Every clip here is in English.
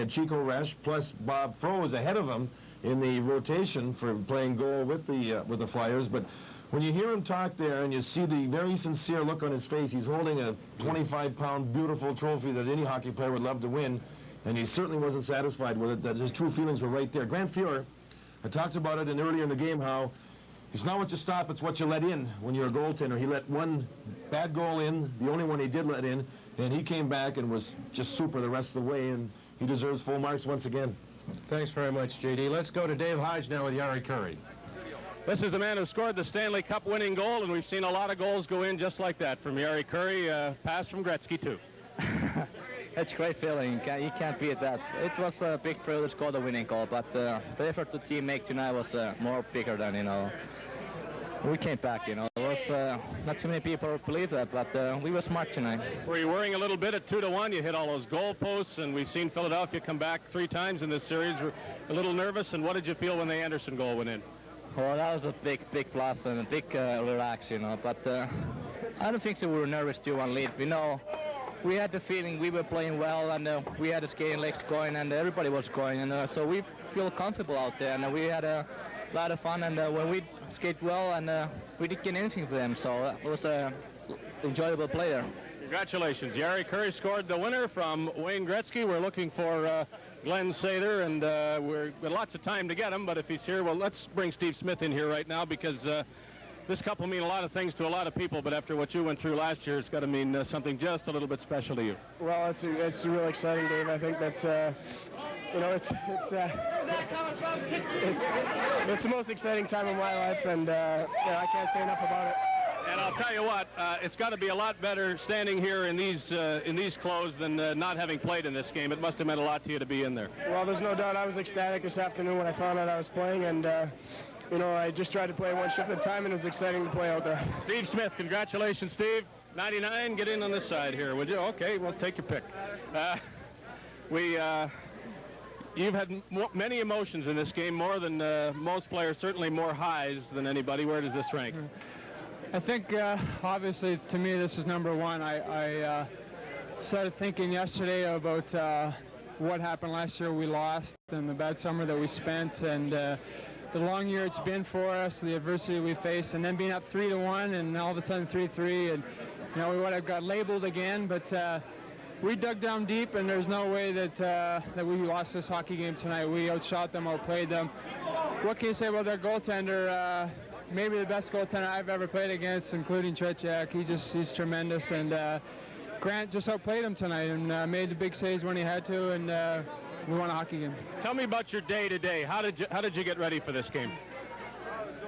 had Chico Resch, plus Bob Froese ahead of him in the rotation for playing goal with the Flyers. But when you hear him talk there and you see the very sincere look on his face, he's holding a 25-pound beautiful trophy that any hockey player would love to win, and he certainly wasn't satisfied with it, that his true feelings were right there. Grant Fuhrer, I talked about it earlier in the game, how it's not what you stop, it's what you let in when you're a goaltender. He let one bad goal in, the only one he did let in, and he came back and was just super the rest of the way, and he deserves full marks once again. Thanks very much, J.D. Let's go to Dave Hodge now with Jari Kurri. This is the man who scored the Stanley Cup winning goal, and we've seen a lot of goals go in just like that from Jari Kurri. Pass from Gretzky, too. It's a great feeling. You can't beat that. It was a big thrill to score the winning goal, but the effort the team made tonight was more bigger than, we came back, It was not too many people believe that, but we were smart tonight. Were you worrying a little bit at 2-1? You hit all those goal posts, and we've seen Philadelphia come back 3 times in this series. We're a little nervous, and what did you feel when the Anderson goal went in? Well, that was a big plus and a big relax, But I don't think that we were nervous 2-1 lead. We had the feeling we were playing well, and we had the skating legs going, and everybody was going, and so we feel comfortable out there, and we had a lot of fun, and when we skate well, and we didn't get anything for them, so it was an enjoyable play there. Congratulations. Jari Kurri scored the winner from Wayne Gretzky. We're looking for Glenn Sather, and we've got lots of time to get him, but if he's here, well, let's bring Steve Smith in here right now, because this cup will mean a lot of things to a lot of people, but after what you went through last year, it's got to mean something just a little bit special to you. Well, it's really exciting, Dave. I think that it's the most exciting time of my life, and I can't say enough about it. And I'll tell you what, it's got to be a lot better standing here in these clothes than not having played in this game. It must have meant a lot to you to be in there. Well, there's no doubt I was ecstatic this afternoon when I found out I was playing, and I just tried to play one shift at a time, and it was exciting to play out there. Steve Smith, congratulations, Steve. 99, get in on this side here, would you? Okay, well, take your pick. You've had many emotions in this game, more than most players, certainly more highs than anybody. Where does this rank? I think, obviously, to me, this is number one. I started thinking yesterday about what happened last year. We lost, and the bad summer that we spent, and the long year it's been for us, the adversity we faced, and then being up 3-1, and all of a sudden 3-3, and we would have got labeled again, but we dug down deep, and there's no way that we lost this hockey game tonight. We outshot them, outplayed them. What can you say about their goaltender? Maybe the best goaltender I've ever played against, including Tretiak. He's tremendous, and Grant just outplayed him tonight and made the big saves when he had to, and we won a hockey game. Tell me about your day-to-day. How did you get ready for this game?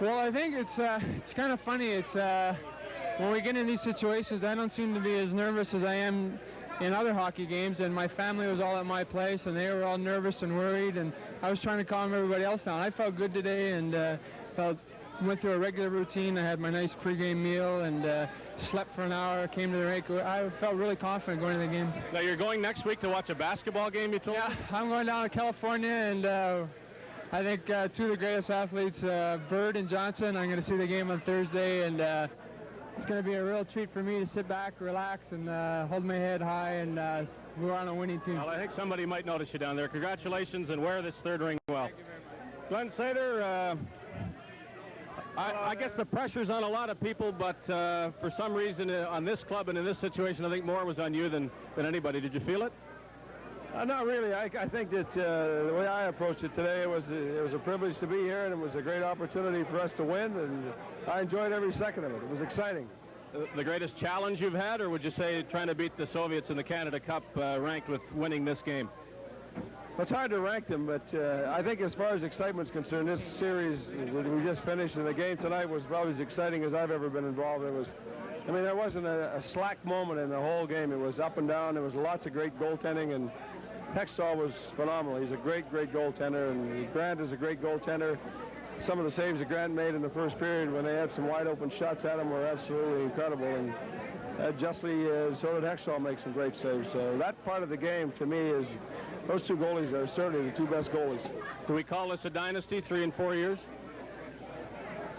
Well, I think it's kind of funny. It's when we get in these situations, I don't seem to be as nervous as I am in other hockey games, and my family was all at my place, and they were all nervous and worried, and I was trying to calm everybody else down. I felt good today, and went through a regular routine. I had my nice pregame meal and slept for an hour, came to the rink. I felt really confident going into the game. Now, you're going next week to watch a basketball game, you told me? Yeah, I'm going down to California, and I think 2 of the greatest athletes, Bird and Johnson. I'm going to see the game on Thursday, and it's going to be a real treat for me to sit back, relax, and hold my head high, and we're on a winning team. Well, I think somebody might notice you down there. Congratulations, and wear this third ring well. Glenn Sather, I guess the pressure's on a lot of people, but for some reason on this club and in this situation, I think more was on you than anybody. Did you feel it? Not really. I think that the way I approached it today, it was a privilege to be here, and it was a great opportunity for us to win, and I enjoyed every second of it. It was exciting. The greatest challenge you've had, or would you say trying to beat the Soviets in the Canada Cup ranked with winning this game? Well, it's hard to rank them, but I think as far as excitement's concerned, this series we just finished, and the game tonight was probably as exciting as I've ever been involved. There wasn't a slack moment in the whole game. It was up and down. There was lots of great goaltending, and Hextall was phenomenal. He's a great goaltender, and Grant is a great goaltender. Some of the saves that Grant made in the first period when they had some wide-open shots at him were absolutely incredible, and justly, so did Hextall make some great saves. So that part of the game, to me, is those 2 goalies are certainly the 2 best goalies. Do we call this a dynasty, 3 and 4 years?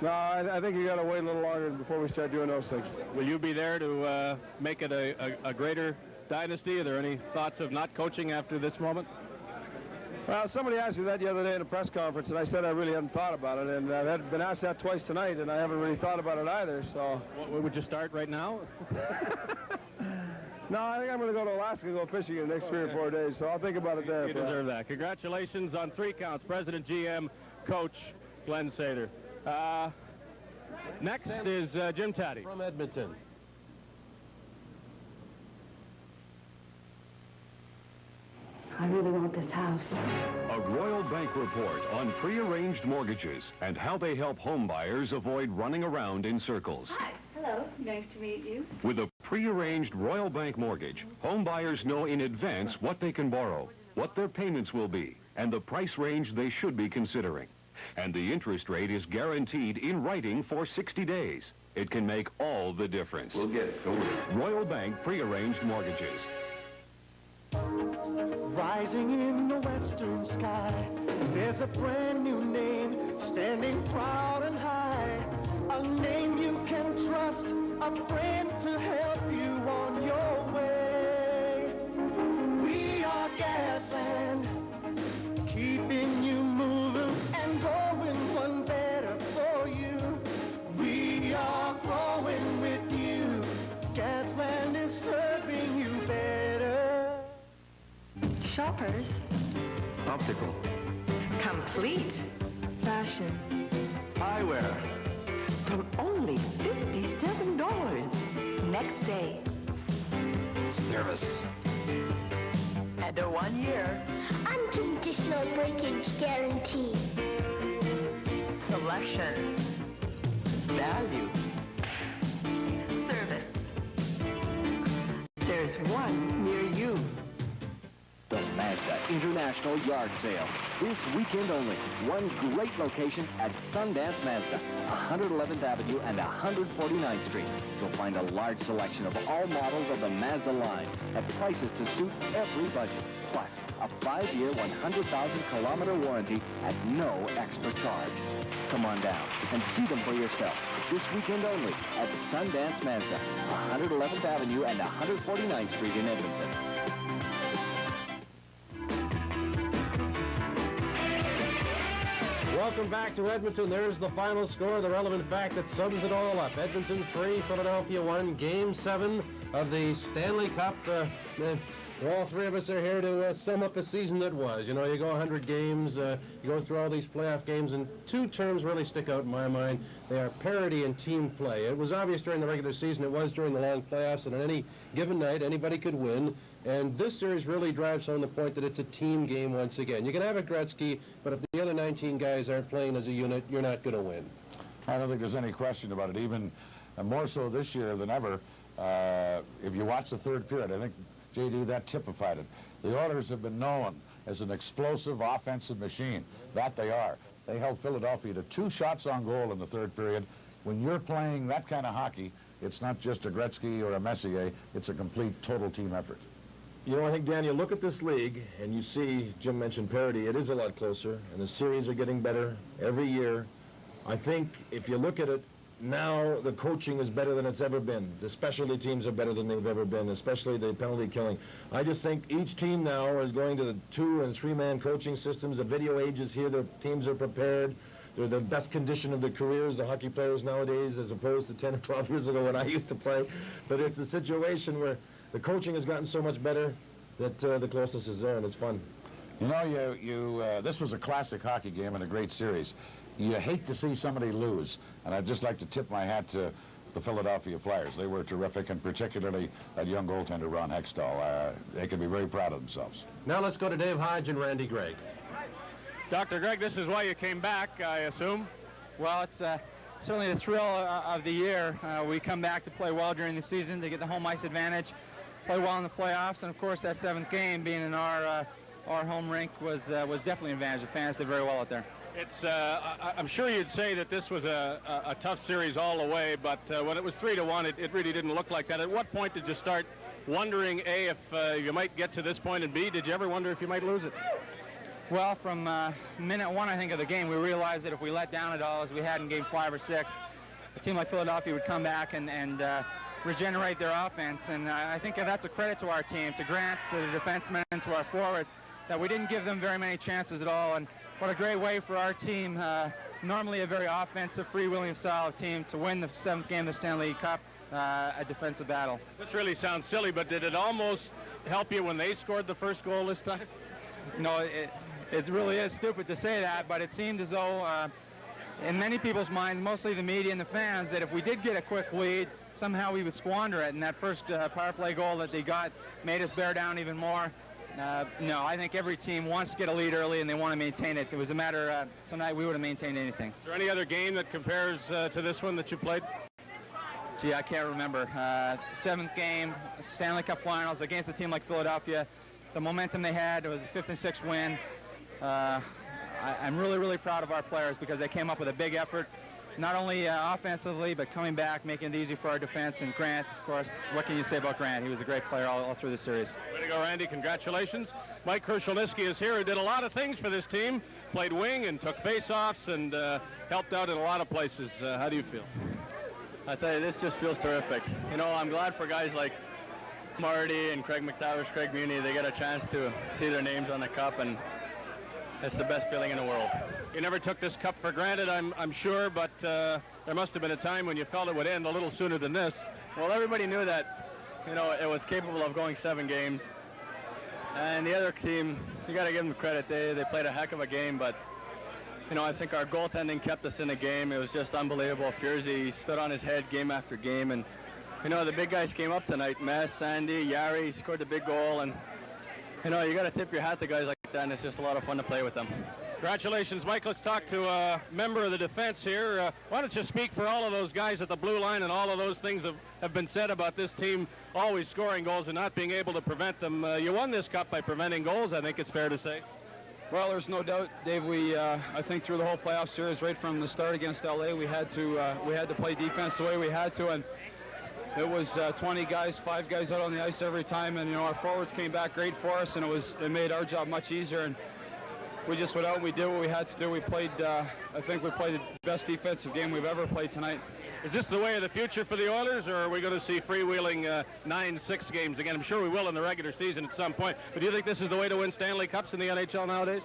No, I think you got to wait a little longer before we start doing those things. Will you be there to make it a greater dynasty? Are there any thoughts of not coaching after this moment? Well, somebody asked me that the other day in a press conference, and I said I really hadn't thought about it, and I've been asked that twice tonight, and I haven't really thought about it either, so... Would you start right now? No, I think I'm going to go to Alaska and go fishing in the next 3 or 4 days, so I'll think about it there. You deserve that. Congratulations on 3 counts, President, GM, Coach Glenn Sather. Next is Jim Taddy. From Edmonton. I really want this house. A Royal Bank report on prearranged mortgages and how they help home buyers avoid running around in circles. Hi. Hello. Nice to meet you. With a prearranged Royal Bank mortgage, home buyers know in advance what they can borrow, what their payments will be, and the price range they should be considering. And the interest rate is guaranteed in writing for 60 days. It can make all the difference. We'll get it. Don't worry. Royal Bank prearranged mortgages. Rising in the western sky, there's a brand new name, standing proud and high. A name you can trust, a friend to help you on your way. We are Gasland, keeping you moving and going one better for you. We are growing with you. Gasland is serving you better. Shoppers. Optical. Complete. Fashion. Eyewear. From only $57. Next day. Service. And a 1 year. Unconditional breakage guarantee. Selection. Value. Service. There's one near you. The Mazda International Yard Sale. This weekend only. One great location at Sundance Mazda, 111th Avenue and 149th Street. You'll find a large selection of all models of the Mazda line at prices to suit every budget. Plus, a 5-year, 100,000-kilometer warranty at no extra charge. Come on down and see them for yourself. This weekend only at Sundance Mazda, 111th Avenue and 149th Street in Edmonton. Welcome back to Edmonton. There's the final score, the relevant fact that sums it all up. Edmonton 3, Philadelphia 1, Game 7 of the Stanley Cup. All three of us are here to sum up a season that was. You know, you go 100 games, you go through all these playoff games, and 2 terms really stick out in my mind. They are parity and team play. It was obvious during the regular season, it was during the long playoffs, and on any given night, anybody could win. And this series really drives home the point that it's a team game once again. You can have a Gretzky, but if the other 19 guys aren't playing as a unit, you're not going to win. I don't think there's any question about it, even more so this year than ever. If you watch the third period, I think, J.D., that typified it. The Oilers have been known as an explosive offensive machine. That they are. They held Philadelphia to 2 shots on goal in the third period. When you're playing that kind of hockey, it's not just a Gretzky or a Messier. It's a complete, total team effort. You know, I think, Dan, you look at this league, and you see, Jim mentioned parity, it is a lot closer, and the series are getting better every year. I think if you look at it, now the coaching is better than it's ever been. The specialty teams are better than they've ever been, especially the penalty killing. I just think each team now is going to the 2- and 3-man coaching systems. The video age is here. The teams are prepared. They're the best condition of their careers, the hockey players nowadays, as opposed to 10 or 12 years ago when I used to play. But it's a situation where the coaching has gotten so much better that the closeness is there, and it's fun. You know, this was a classic hockey game and a great series. You hate to see somebody lose, and I'd just like to tip my hat to the Philadelphia Flyers. They were terrific, and particularly that young goaltender, Ron Hextall. They can be very proud of themselves. Now let's go to Dave Hodge and Randy Gregg. Dr. Gregg, this is why you came back, I assume? Well, it's certainly the thrill of the year. We come back to play well during the season, to get the home ice advantage, play well in the playoffs, and of course that 7th game being in our home rink was definitely an advantage. The fans did very well out there. It's, I'm sure you'd say that this was a tough series all the way, but when it was 3-1, it really didn't look like that. At what point did you start wondering, A, if you might get to this point, and B, did you ever wonder if you might lose it? Well, from minute 1, I think, of the game, we realized that if we let down at all, as we had in game 5 or 6, a team like Philadelphia would come back and regenerate their offense. And I think that's a credit to our team, to Grant, to the defensemen, and to our forwards. that we didn't give them very many chances at all. And what a great way for our team, normally a very offensive, freewheeling style of team, to win the 7th game of the Stanley Cup, a defensive battle. This really sounds silly, but did it almost help you when they scored the first goal this time? No, it really is stupid to say that, but it seemed as though, in many people's minds, mostly the media and the fans, that if we did get a quick lead, somehow we would squander it. And that first power play goal that they got made us bear down even more. No, I think every team wants to get a lead early and they want to maintain it. It was a matter tonight we would have maintained anything. Is there any other game that compares to this one that you played? Gee, I can't remember. 7th game, Stanley Cup Finals against a team like Philadelphia. The momentum they had, it was a 5th and 6th win. I'm really, really proud of our players because they came up with a big effort, not only offensively, but coming back, making it easy for our defense. And Grant, of course, what can you say about Grant? He was a great player all through the series. Way to go, Randy. Congratulations. Mike Krushelnyski is here, who did a lot of things for this team, played wing and took face-offs and helped out in a lot of places. How do you feel? I tell you, this just feels terrific. You know, I'm glad for guys like Marty and Craig McTavish, Craig Muni, they get a chance to see their names on the cup, and it's the best feeling in the world. You never took this cup for granted, I'm sure, but there must have been a time when you felt it would end a little sooner than this. Well, everybody knew that, you know, it was capable of going 7 games. And the other team, you got to give them credit. They played a heck of a game, but, you know, I think our goaltending kept us in the game. It was just unbelievable. Fierzy stood on his head game after game, and, you know, the big guys came up tonight. Mess, Sandy, Yari scored the big goal, and, you know, you got to tip your hat to guys like that, and it's just a lot of fun to play with them. Congratulations, Mike. Let's talk to a member of the defense here. Why don't you speak for all of those guys at the blue line, and all of those things have been said about this team always scoring goals and not being able to prevent them. You won this cup by preventing goals, I think it's fair to say. Well, there's no doubt, Dave. I think through the whole playoff series, right from the start against LA, we had to play defense the way we had to, and it was 20 guys, 5 guys out on the ice every time, and, you know, our forwards came back great for us, and it made our job much easier. And we just went out and we did what we had to do. We played, I think we played the best defensive game we've ever played tonight. Is this the way of the future for the Oilers, or are we going to see freewheeling 9-6 games again? I'm sure we will in the regular season at some point. But do you think this is the way to win Stanley Cups in the NHL nowadays?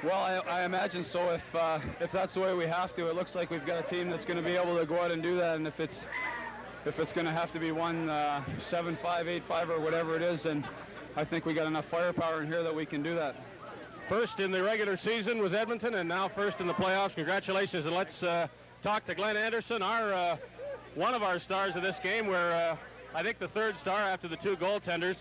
Well, I imagine so. If that's the way we have to, it looks like we've got a team that's going to be able to go out and do that. And if it's going to have to be won 7-5, 8-5, or whatever it is, then I think we got enough firepower in here that we can do that. First in the regular season was Edmonton, and now first in the playoffs. Congratulations, and let's talk to Glenn Anderson, one of our stars of this game, where I think the third star after the 2 goaltenders.